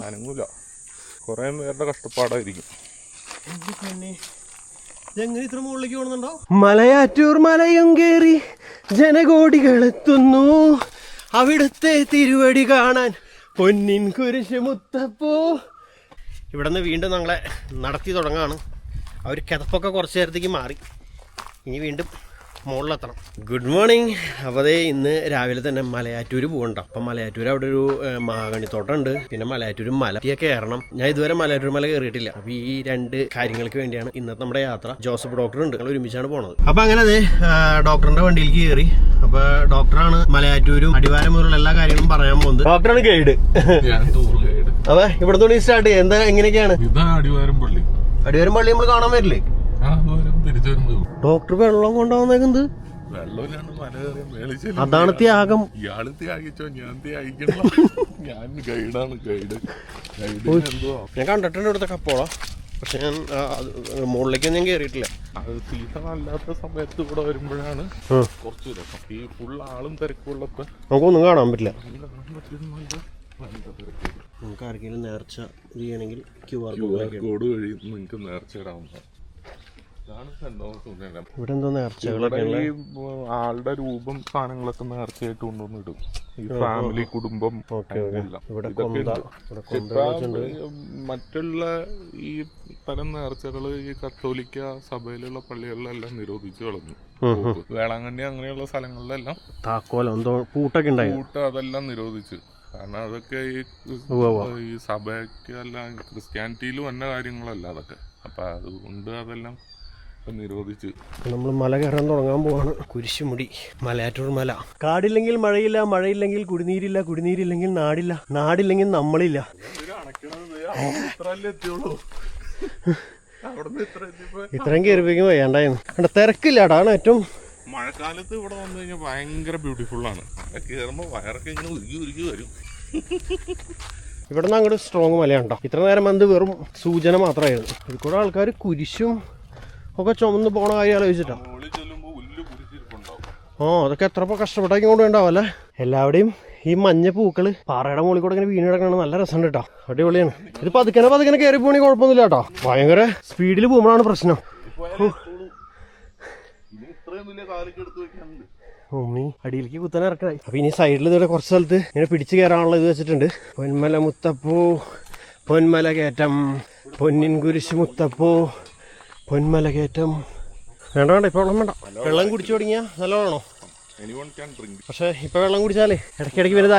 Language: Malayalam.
അനങ്ങൂല, കുറെ നേരുടെ കഷ്ടപ്പാടായിരിക്കും. ഇത്ര മുകളിലേക്ക് പോകുന്നുണ്ടോ? മലയാറ്റൂർ മലയും കയറി ജനകോടികൾ എത്തുന്നു, അവിടുത്തെ തിരുവടി കാണാൻ പൊന്നിൻ കുരിശ് മുത്തപ്പൂ. ഇവിടെ നിന്ന് വീണ്ടും ഞങ്ങളെ നടത്തി തുടങ്ങാണ്. അവർ കിതപ്പൊക്കെ കുറച്ച് നേരത്തേക്ക് മാറി, ഇനി വീണ്ടും മുകളിലെത്തണം. Good morning. അപ്പോൾ അതേ ഇന്ന് രാവിലെ തന്നെ മലയാറ്റൂർ പോകണ്ട. അപ്പം മലയാറ്റൂർ അവിടെ ഒരു മാഗണിത്തോട്ടം ഉണ്ട്, പിന്നെ മലയാറ്റൂർ മലയൊക്കെ കയറണം. ഞാൻ ഇതുവരെ മലയാറ്റൂർ മല കയറിയിട്ടില്ല. അപ്പോൾ ഈ രണ്ട് കാര്യങ്ങൾക്ക് വേണ്ടിയാണ് ഇന്നത്തെ നമ്മുടെ യാത്ര. ജോസഫ് ഡോക്ടർ ഉണ്ട്, ഞങ്ങൾ ഒരുമിച്ചാണ് പോണത്. അപ്പോൾ അങ്ങനെ അതെ ഡോക്ടറിന്റെ വണ്ടിയിലേക്ക് കയറി. അപ്പൊ ഡോക്ടറാണ് മലയാറ്റൂരും അടിവാരം മുതലുള്ള എല്ലാ കാര്യങ്ങളും പറയാൻ പോകുന്നത്. ഡോക്ടറാണ് ഗൈഡ്. അതെ, ഇവിടെ തുണി സ്റ്റാർട്ട് ചെയ്യാം. എന്താ എങ്ങനെയൊക്കെയാണ്? അടിവാരം പള്ളി നമ്മൾ കാണാൻ വരില്ലേ? ഡോക്ടർ വെള്ളം കൊണ്ടുവന്നേക്കുന്നത് അതാണ് ത്യാഗം. ഇയാള് ത്യാഗിച്ചോ, ഞാൻ ത്യാഗിക്കണോ? ഞാൻ ഗൈഡാണ്, ഗൈഡ്. ഞാൻ കണ്ടിട്ടുണ്ട് ഇവിടുത്തെ കപ്പോള, പക്ഷെ ഞാൻ മുകളിലേക്കൊന്നും ഞാൻ കയറിയിട്ടില്ല. അത് സീസൺ അല്ലാത്ത സമയത്ത് ഇവിടെ വരുമ്പോഴാണ് കുറച്ച് രസം. ഈ ഫുൾ ആളും തിരക്കുള്ളപ്പോ നമുക്കൊന്നും കാണാൻ പറ്റില്ല. നമുക്ക് ആർക്കെങ്കിലും നേർച്ച ചെയ്യണമെങ്കിൽ QR കോഡ് വഴി നിങ്ങൾക്ക് നേർച്ച ഇടാവുന്നതാണ്. ഇവിടെ എന്തോ നേർച്ചകളൊക്കെ ഈ ആളുടെ രൂപം സാധനങ്ങളൊക്കെ നേർച്ചയായിട്ട് കൊണ്ടുവന്നിടും. ഈ ഫാമിലി, കുടുംബം, മറ്റുള്ള ഈ തരം നേർച്ചകള് ഈ കത്തോലിക്ക സഭയിലുള്ള പള്ളികളിലെല്ലാം നിരോധിച്ചു കളഞ്ഞു. വേളാങ്കണ്ണി അങ്ങനെയുള്ള സ്ഥലങ്ങളിലെല്ലാം പൂട്ട് അതെല്ലാം നിരോധിച്ചു. കാരണം അതൊക്കെ ഈ സഭയ്ക്കല്ല, ക്രിസ്ത്യാനിറ്റിയിലും വന്ന കാര്യങ്ങളല്ല അതൊക്കെ. അപ്പൊ അതുകൊണ്ട് അതെല്ലാം നിരോധിച്ച് നമ്മൾ മല കയറാൻ തുടങ്ങാൻ പോവാണ്. കുരിശുമുടി മലയാറ്റൂർ മല. കാടില്ലെങ്കിൽ മഴയില്ല, മഴയില്ലെങ്കിൽ കുടിനീരില്ല, കുടിനീരില്ലെങ്കിൽ നാടില്ല, നാടില്ലെങ്കിൽ നമ്മളില്ല. ഇത്രയും കയറിപ്പിക്കും വേണ്ടായിരുന്നു. തിരക്കില്ല, അതാണ് ഏറ്റവും. മഴക്കാലത്ത് ഇവിടെ വന്നു കഴിഞ്ഞാൽ ഭയങ്കര ബ്യൂട്ടിഫുൾ ആണ്. മഴ കയറുമ്പോൾ വയറൊക്കെ ഇങ്ങനെ ഉരുകി ഉരുകി വരും. ഇവിടെ നിന്ന് അങ്ങോട്ട് സ്ട്രോങ് മലയാണ്ടോ. ഇത്ര നേരം വന്ന് വെറും സൂചന മാത്രമായിരുന്നു. ഇതിക്കൂടെ ആൾക്കാർ കുരിശും ഒക്കെ ചുമന്ന് പോണ കാര്യം ആലോചിച്ചിട്ടാ. അതൊക്കെ എത്ര കഷ്ടപ്പെട്ടാക്കി കൊണ്ടുണ്ടാവും അല്ലേ. എല്ലാവരുടെയും ഈ മഞ്ഞ പൂക്കള് പാറയുടെ മുകളിൽ കൂടെ ഇങ്ങനെ വീണ് കിടക്കണം. നല്ല രസമുണ്ട് കേട്ടോ, അടിപൊളിയാണ്. ഇത് പതുക്കനെ കയറി പോണി കുഴപ്പമൊന്നുമില്ല കേട്ടോ. ഭയങ്കര സ്പീഡിൽ പോകുമ്പോഴാണ് പ്രശ്നം. അടിയിലേക്ക് കുത്താൻ ഇറക്കണായി. അപ്പൊ ഇനി സൈഡിൽ ഇതോടെ കുറച്ച് സ്ഥലത്ത് ഇങ്ങനെ പിടിച്ചു കയറാനുള്ള ഇത് വെച്ചിട്ടുണ്ട്. പൊന്മല മുത്തപ്പൂ, പൊന്മല കയറ്റം, പൊന്നിൻ കുരിശ് മുത്തപ്പൂ, പൊന്മല കയറ്റം. വേണ്ട ഇപ്പൊ വെള്ളം വേണ്ട. വെള്ളം കുടിച്ചു തുടങ്ങിയാ നല്ലതാണോ? പക്ഷെ ഇപ്പൊ വെള്ളം കുടിച്ചാലേ ഇടയ്ക്കിടയ്ക്ക് വരുന്നത്